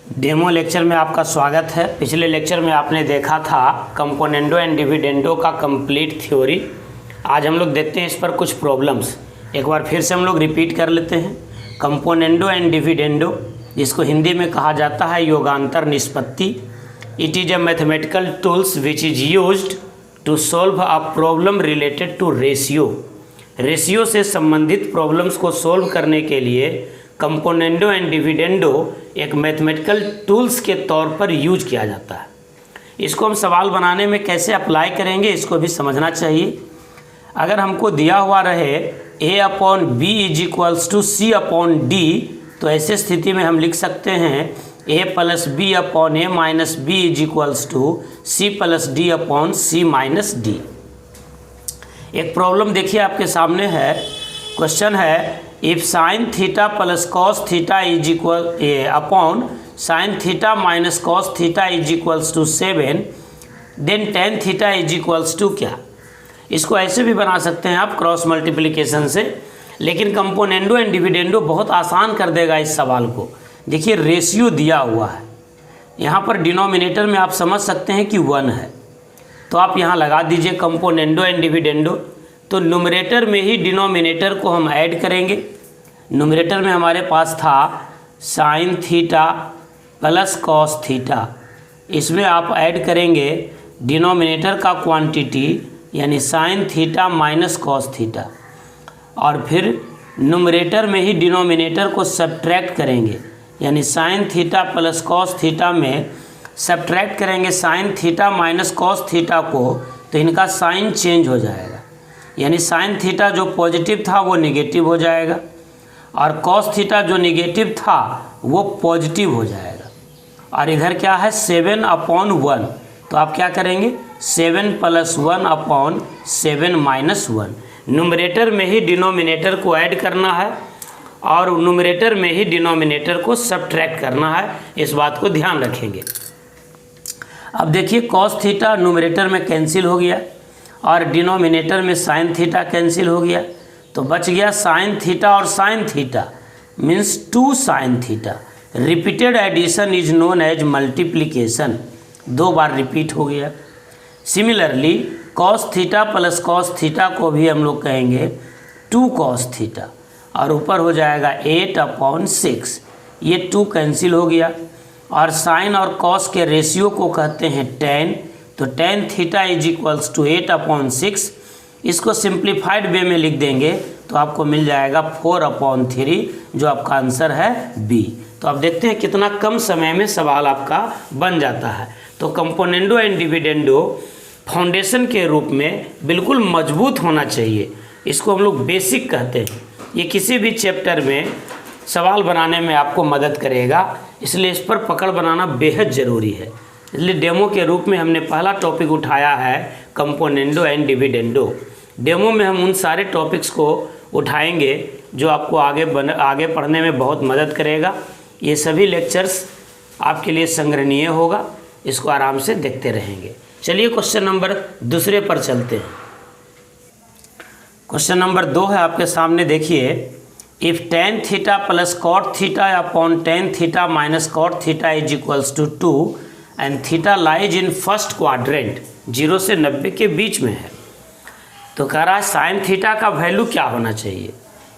Demo lecture में आपका स्वागत है। पिछले लेक्चर में आपने देखा था कंपोनेंडो एंड डिविडेंडो का कंप्लीट थ्योरी। आज हम लोग देखते हैं इस पर कुछ प्रॉब्लम्स। एक बार फिर से हम लोग रिपीट कर लेते हैं। कंपोनेंडो एंड डिविडेंडो, जिसको हिंदी में कहा जाता है योगांतर निष्पत्ति। It is a mathematical tools which is used to solve a problem related to ratio. Ratio से संबंधित प्रॉब्लम्स को सॉल्व करने के लिए कंपोनेंडो एंड डिविडेंडो एक मैथमेटिकल टूल्स के तौर पर यूज किया जाता है। इसको हम सवाल बनाने में कैसे अप्लाई करेंगे इसको भी समझना चाहिए। अगर हमको दिया हुआ रहे a/b = c/d, तो ऐसे स्थिति में हम लिख सकते हैं a + b/a - b = c + d/c - d। एक प्रॉब्लम देखिए आपके सामने है। क्वेश्चन है if sin theta plus cos theta is equal upon sin theta minus cos theta is equals to 7, then tan theta is equals to क्या। इसको ऐसे भी बना सकते हैं आप क्रॉस मल्टीप्लिकेशन से, लेकिन कंपोनेंडो एंड डिविडेंडो बहुत आसान कर देगा इस सवाल को। देखिए रेशियो दिया हुआ है, यहाँ पर डिनोमिनेटर में आप समझ सकते हैं कि 1 है, तो आप यहाँ लगा दीजिए कंपोनेंडो एंड डिविडेंडो। तो न्यूमरेटर में ही डिनोमिनेटर को हम ऐड करेंगे। न्यूमरेटर में हमारे पास था sine theta plus cos theta, इसमें आप ऐड करेंगे डिनोमिनेटर का क्वांटिटी यानी sine theta minus cos theta, और फिर न्यूमरेटर में ही डिनोमिनेटर को सब्ट्रैक्ट करेंगे यानी sine theta plus cos theta में सब्ट्रैक्ट करेंगे sine theta minus cos theta को, तो इनका साइन चेंज हो जाएगा यानी साइन थीटा जो पॉजिटिव था वो नेगेटिव हो जाएगा और कॉस थीटा जो नेगेटिव था वो पॉजिटिव हो जाएगा। और इधर क्या है 7/1, तो आप क्या करेंगे 7 + 1/7 - 1। न्यूमरेटर में ही डिनोमिनेटर को ऐड करना है और न्यूमरेटर में ही डिनोमिनेटर को सब्ट्रैक्ट करना है, इस बात को ध्यान रखेंगे। अब देखिए कॉस थीटा न्यूमरेटर में कैंसिल हो गया और डिनोमिनेटर में साइन थीटा कैंसिल हो गया, तो बच गया साइन थीटा और sine theta means 2 sine theta. Repeated addition is known as multiplication, 2 बार रिपीट हो गया। Similarly cos theta plus cos theta को भी हम लोग कहेंगे 2 कॉस थीटा, और ऊपर हो जाएगा 8/6, ये 2 कैंसिल हो गया। और साइन और कॉस के रेशियो को कहते हैं tan, तो tan theta is equals to 8/6। इसको सिंप्लीफाइड वे में लिख देंगे तो आपको मिल जाएगा 4/3, जो आपका आंसर है बी। तो आप देखते हैं कितना कम समय में सवाल आपका बन जाता है। तो कंपोनेंडो एंड डिविडेंडो फाउंडेशन के रूप में बिल्कुल मजबूत होना चाहिए। इसको हम लोग बेसिक कहते हैं। ये किसी भी चैप्टर में सवाल बनाने में आपको मदद करेगा, इसलिए इस पर पकड़ बनाना बेहद ज़रूरी है। इसलिए डेमो के रूप में हमने पहला टॉपिक उठाया है कंपोनेंडो एंड डिविडेंडो। डेमो में हम उन सारे टॉपिक्स को उठाएंगे जो आपको आगे पढ़ने में बहुत मदद करेगा। ये सभी लेक्चर्स आपके लिए संग्रहणीय होगा, इसको आराम से देखते रहेंगे। चलिए क्वेश्चन नंबर 2 पर चलते हैं। क्वेश्चन नंबर 2 है आपके सामने, देखिए if tan theta plus cot theta upon tan theta minus cot theta is equals to 2 and theta lies in first quadrant, 0 से 90 के बीच में है, तो कह रहा है साइन थीटा का वैल्यू क्या होना चाहिए।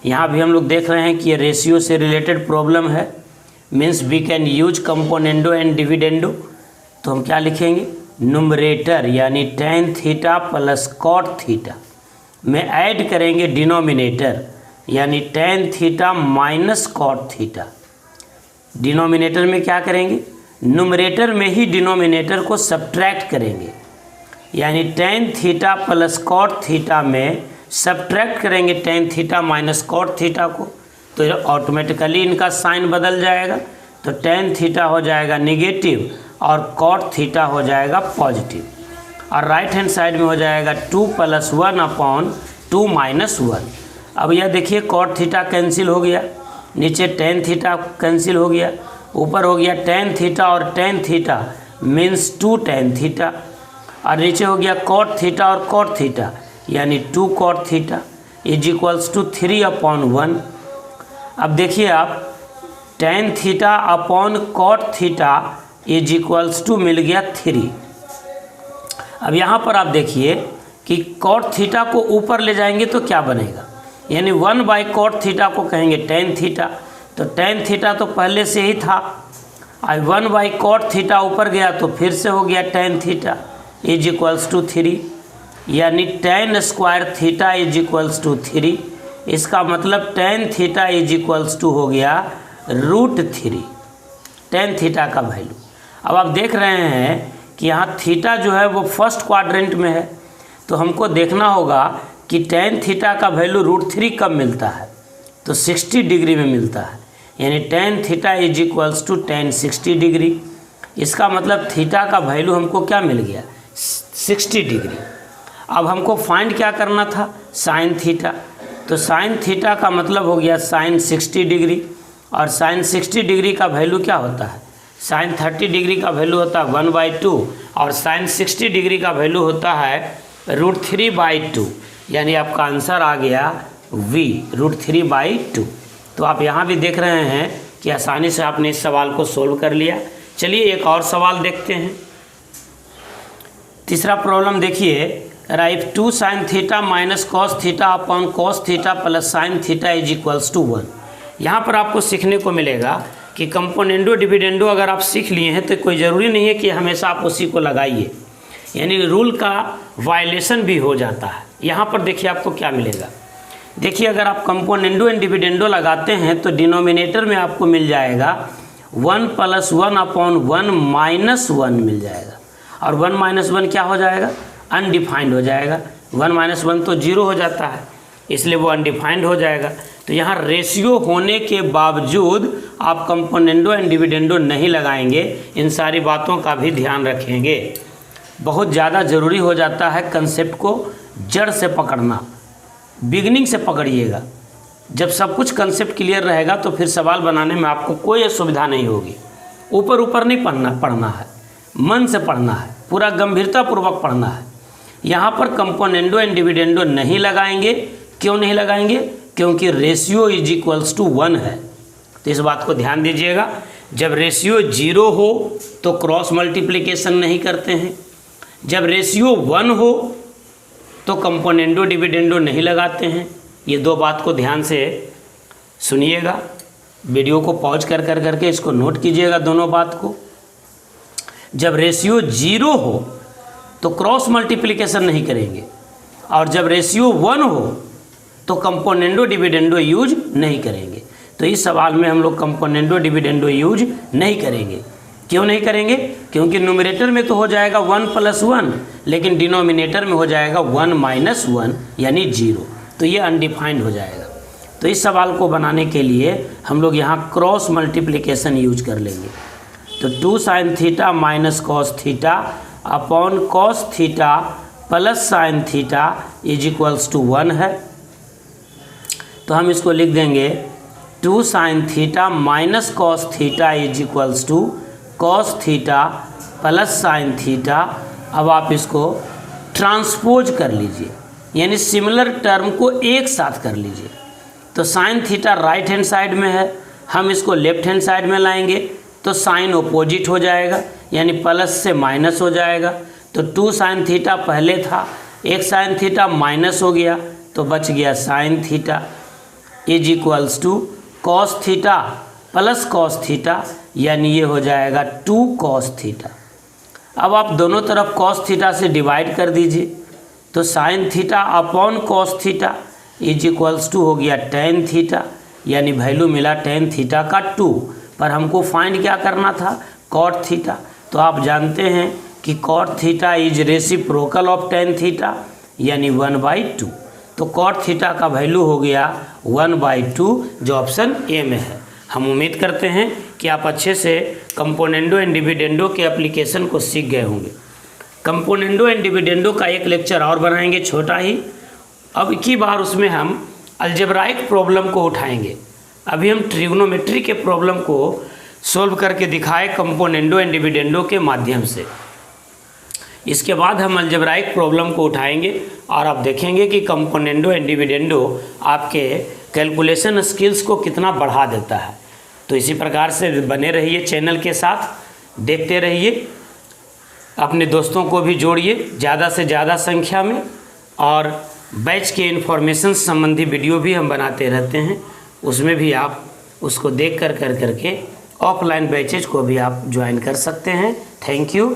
यहाँ भी हम लोग देख रहे हैं कि ये रेशियो से रिलेटेड प्रॉब्लम है, means we can use componendo and dividendo. तो हम क्या लिखेंगे न्यूमरेटर यानी tan theta plus cot theta में ऐड करेंगे डिनोमिनेटर यानी tan theta minus cot theta. Denominator में क्या करेंगे न्यूमरेटर में ही डिनोमिनेटर को सब्ट्रैक्ट करेंगे यानी tan theta plus cot theta में सब्ट्रैक्ट करेंगे tan theta minus cot theta को, तो ऑटोमेटिकली इनका साइन बदल जाएगा। तो tan थीटा हो जाएगा नेगेटिव और कॉट थीटा हो जाएगा पॉजिटिव, और राइट हैंड साइड में हो जाएगा 2 + 1/2 - 1। अब यह देखिए कॉट थीटा कैंसिल हो गया, नीचे tan थीटा कैंसिल हो गया, ऊपर हो गया tan थीटा और tan theta means 2 tan theta, और नीचे हो गया cot थीटा और cot थीटा यानी 2 cot theta is equals to 3/1। अब देखिए आप tan theta upon cot theta is equals to मिल गया 3। अब यहाँ पर आप देखिए कि cot थीटा को ऊपर ले जाएंगे तो क्या बनेगा, यानी 1/cot थीटा को कहेंगे tan थीटा, तो tan थीटा तो पहले से ही था, अब 1/cot थीटा ऊपर गया तो फिर से हो गया tan theta is equals to 3, यानी tan square theta is equals to 3। इसका मतलब tan theta is equals to हो गया √3 tan थीटा का वैल्यू। अब आप देख रहे हैं कि यहाँ थीटा जो है वो फर्स्ट क्वाड्रेंट में है, तो हमको देखना होगा कि tan थीटा का वैल्यू √3 कब मिलता है, तो 60 डिग्री में मिलता है, यानी tan theta is equals to tan 60 degree. इसका मतलब थीटा का वैल्यू हमको क्या मिल गया, 60 डिग्री। अब हमको फाइंड क्या करना था, साइन थीटा, तो साइन थीटा का मतलब हो गया साइन 60 डिग्री, और साइन 60 डिग्री का वैल्यू क्या होता है, साइन 30 डिग्री का वैल्यू होता है 1/2, और साइन 60 डिग्री का वैल्यू होता है √3/2, यानी आपका आंसर आ गया V √3/2। तो आप यहाँ भी देख रहे हैं कि आसानी से आपने इस सवाल को सोल्व कर लिया। चलिए एक और सवाल देखते हैं। तीसरा प्रॉब्लम देखिए, right 2 sin theta minus cos theta upon cos theta plus sine theta is equals to 1। यहाँ पर आपको सीखने को मिलेगा कि कंपोनेंडो डिविडेंडो अगर आप सीख लिए हैं तो कोई ज़रूरी नहीं है कि हमेशा आप उसी को लगाइए, यानी रूल का वायलेशन भी हो जाता है। यहाँ पर देखिए आपको क्या मिलेगा, देखिए अगर आप कंपोनेंडो एंड डिविडेंडो लगाते हैं तो डिनोमिनेटर में आपको मिल जाएगा 1 + 1 अपॉन 1 - 1 मिल जाएगा, और 1 - 1 क्या हो जाएगा, अनडिफाइंड हो जाएगा। 1 - 1 तो 0 हो जाता है, इसलिए वो अनडिफाइंड हो जाएगा। तो यहाँ रेशियो होने के बावजूद आप कंपोनेंडो एंड डिविडेंडो नहीं लगाएंगे, इन सारी बातों का भी ध्यान रखेंगे। बहुत ज़्यादा ज़रूरी हो जाता है कंसेप्ट को जड़ से पकड़ना, बिगनिंग से पकड़िएगा। जब सब कुछ कंसेप्ट क्लियर रहेगा तो फिर सवाल बनाने में आपको कोई असुविधा नहीं होगी। ऊपर ऊपर नहीं पढ़ना है, मन से पढ़ना है, पूरा गंभीरतापूर्वक पढ़ना है। यहाँ पर कंपोनेंडो एंड डिविडेंडो नहीं लगाएंगे। क्यों नहीं लगाएंगे, क्योंकि रेशियो इज इक्वल्स टू 1 है। तो इस बात को ध्यान दीजिएगा, जब रेशियो 0 हो तो क्रॉस मल्टीप्लिकेशन नहीं करते हैं, जब रेशियो 1 हो तो कंपोनेंडो डिविडेंडो नहीं लगाते हैं। ये दो बात को ध्यान से सुनिएगा, वीडियो को पॉज कर करके इसको नोट कीजिएगा दोनों बात को। जब रेशियो 0 हो तो क्रॉस मल्टीप्लिकेशन नहीं करेंगे, और जब रेशियो 1 हो तो कंपोनेंडो डिविडेंडो यूज नहीं करेंगे। तो इस सवाल में हम लोग कंपोनेंडो डिविडेंडो यूज नहीं करेंगे। क्यों नहीं करेंगे, क्योंकि न्यूमरेटर में तो हो जाएगा 1 + 1, लेकिन डिनोमिनेटर में हो जाएगा 1 - 1 यानी 0, तो ये अनडिफाइंड हो जाएगा। तो इस सवाल को बनाने के लिए हम लोग यहाँ क्रॉस मल्टीप्लिकेशन यूज कर लेंगे। तो 2 sin theta minus cos theta upon cos theta plus sine theta is equals to 1 है। तो हम इसको लिख देंगे 2 sin theta minus cos theta is equals to cos theta plus sine theta. अब आप इसको ट्रांसपोज कर लीजिए, यानी सिमिलर टर्म को एक साथ कर लीजिए। तो sine theta right hand side में है, हम इसको लेफ्ट हैंड साइड में लाएंगे तो साइन अपोजिट हो जाएगा, यानी प्लस से माइनस हो जाएगा। तो 2 sin थीटा पहले था, एक साइन थीटा माइनस हो गया तो बच गया sine theta is equals to cos theta plus cos theta, यानी ये हो जाएगा 2 cos थीटा। अब आप दोनों तरफ cos थीटा से डिवाइड कर दीजिए, तो sine theta upon cos theta is equals to हो गया tan थीटा, यानी वैल्यू मिला tan थीटा का 2। पर हमको फाइंड क्या करना था, cot थीटा। तो आप जानते हैं कि cot theta is reciprocal of tan theta, यानी 1/2। तो cot थीटा का वैल्यू हो गया 1/2, जो ऑप्शन ए में है। हम उम्मीद करते हैं कि आप अच्छे से कंपोनेंडो एंड डिविडेंडो के एप्लीकेशन को सीख गए होंगे। कंपोनेंडो एंड डिविडेंडो का एक लेक्चर और बनाएंगे छोटा ही, अब की बार उसमें हम अलजेब्राइक प्रॉब्लम को उठाएंगे। अभी हम ट्रिग्नोमेट्री के प्रॉब्लम को सोल्व करके दिखाए कंपोनेंडो एंड डिविडेंडो के माध्यम से। इसके बाद हम अलजेब्राइक प्रॉब्लम को उठाएंगे और आप देखेंगे कि कंपोनेंडो एंड डिविडेंडो आपके कैलकुलेशन स्किल्स को कितना बढ़ा देता है। तो इसी प्रकार से बने रहिए चैनल के साथ, देखते रहिए, अपने दोस्तों को भी जोड़िए ज़्यादा से ज़्यादा संख्या में। और बैच के इन्फॉर्मेशन संबंधी वीडियो भी हम बनाते रहते हैं, उसमें भी आप उसको देख कर करके ऑफलाइन बैचेज को भी आप ज्वाइन कर सकते हैं। Thank you.